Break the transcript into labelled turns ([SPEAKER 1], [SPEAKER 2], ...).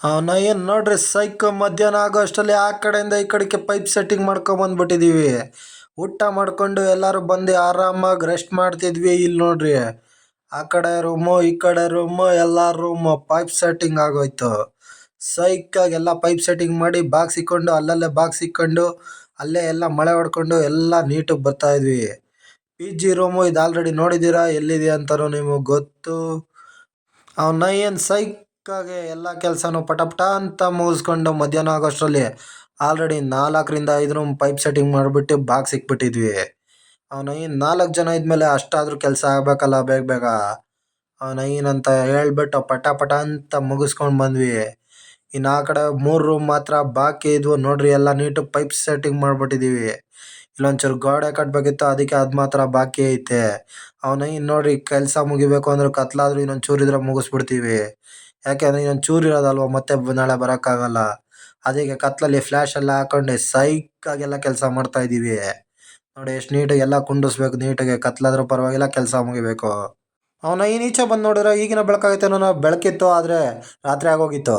[SPEAKER 1] ಅವನ ಏನು ನೋಡ್ರಿ ಸೈಕ್ ಮಧ್ಯಾಹ್ನ ಆಗೋ ಅಷ್ಟರಲ್ಲಿ ಆ ಕಡೆಯಿಂದ ಈ ಕಡೆಗೆ ಪೈಪ್ ಸೆಟ್ಟಿಂಗ್ ಮಾಡ್ಕೊಂಬಂದ್ಬಿಟ್ಟಿದೀವಿ. ಊಟ ಮಾಡ್ಕೊಂಡು ಎಲ್ಲರೂ ಬಂದು ಆರಾಮಾಗಿ ರೆಸ್ಟ್ ಮಾಡ್ತಿದ್ವಿ. ಇಲ್ಲಿ ನೋಡ್ರಿ ಆ ಕಡೆ ರೂಮು ಈ ಕಡೆ ರೂಮು ಎಲ್ಲ ರೂಮು ಪೈಪ್ ಸೆಟ್ಟಿಂಗ್ ಆಗೋಯ್ತು. ಸೈಕಾಗಿ ಎಲ್ಲ ಪೈಪ್ ಸೆಟ್ಟಿಂಗ್ ಮಾಡಿ ಬಾಕ್ಸ್ ಇಕ್ಕೊಂಡು ಅಲ್ಲಲ್ಲೇ ಬಾಕ್ಸ್ ಇಕ್ಕೊಂಡು ಅಲ್ಲೇ ಎಲ್ಲ ಮಳೆ ಹೊಡ್ಕೊಂಡು ಎಲ್ಲ ನೀಟಾಗಿ ಬರ್ತಾ ಇದ್ವಿ. ಪಿ ಜಿ ರೂಮು ಇದು ಆಲ್ರೆಡಿ ನೋಡಿದ್ದೀರಾ, ಎಲ್ಲಿದೆ ಅಂತಲೂ ನಿಮಗೆ ಗೊತ್ತು. ಅವನ್ನ ಏನು ಸೈಕಾಗಿ ಎಲ್ಲ ಕೆಲಸನೂ ಪಟ ಪಟ ಅಂತ ಮುಗಿಸ್ಕೊಂಡು ಮಧ್ಯಾಹ್ನ ಆಗೋಷ್ಟರಲ್ಲಿ ಆಲ್ರೆಡಿ 4 ರಿಂದ 5 ರೂಮ್ ಪೈಪ್ ಸೆಟ್ಟಿಂಗ್ ಮಾಡಿಬಿಟ್ಟು ಬಾಕ್ಸ್ ಇಕ್ಬಿಟ್ಟಿದ್ವಿ. ಅವನ ಏನು 4 ಜನ ಇದ್ಮೇಲೆ ಅಷ್ಟಾದರೂ ಕೆಲಸ ಆಗಬೇಕಲ್ಲ ಬೇಗ ಬೇಗ. ಅವನ ಏನಂತ ಹೇಳ್ಬಿಟ್ಟು ಪಟ ಪಟ ಅಂತ ಮುಗಿಸ್ಕೊಂಡು ಬಂದ್ವಿ. ಇನ್ನು ಆ ಕಡೆ 3 ರೂಮ್ ಮಾತ್ರ ಬಾಕಿ ಇದ್ವು ನೋಡ್ರಿ, ಎಲ್ಲ ನೀಟಾಗಿ ಪೈಪ್ ಸೆಟ್ಟಿಂಗ್ ಮಾಡಿಬಿಟ್ಟಿದ್ದೀವಿ. ಇಲ್ಲೊಂಚೂರು ಗೋಡೆ ಕಟ್ಟಬೇಕಿತ್ತು, ಅದಕ್ಕೆ ಅದು ಮಾತ್ರ ಬಾಕಿ ಐತೆ. ಅವನ ಇನ್ನು ನೋಡ್ರಿ ಕೆಲಸ ಮುಗಿಬೇಕು ಅಂದ್ರೆ ಕತ್ಲಾದ್ರೂ ಇನ್ನೊಂದು ಚೂರು ಇದ್ರೆ ಮುಗಿಸ್ಬಿಡ್ತೀವಿ. ಯಾಕೆಂದರೆ ಇನ್ನೊಂದು ಚೂರು ಇರೋದಲ್ವ, ಮತ್ತೆ ನಾಳೆ ಬರೋಕ್ಕಾಗಲ್ಲ. ಅದಕ್ಕೆ ಕತ್ಲಲ್ಲಿ ಫ್ಲ್ಯಾಶ್ ಎಲ್ಲ ಹಾಕೊಂಡು ಸೈಕಾಗೆಲ್ಲ ಕೆಲಸ ಮಾಡ್ತಾ ಇದ್ದೀವಿ. ನೋಡಿ ಎಷ್ಟು ನೀಟಾಗಿ ಎಲ್ಲ ಕುಂಡಿಸ್ಬೇಕು, ನೀಟಾಗಿ ಕತ್ಲಾದ್ರೂ ಪರವಾಗಿಲ್ಲ ಕೆಲಸ ಮುಗಿಬೇಕು. ಅವನ ಈ ಈಚೆ ಬಂದು ನೋಡಿದ್ರೆ ಈಗಿನ ಬೆಳಕಾಗೈತೆ ಅನ್ನೋ ಬೆಳಕಿತ್ತು, ಆದರೆ ರಾತ್ರಿ ಆಗೋಗಿತ್ತು.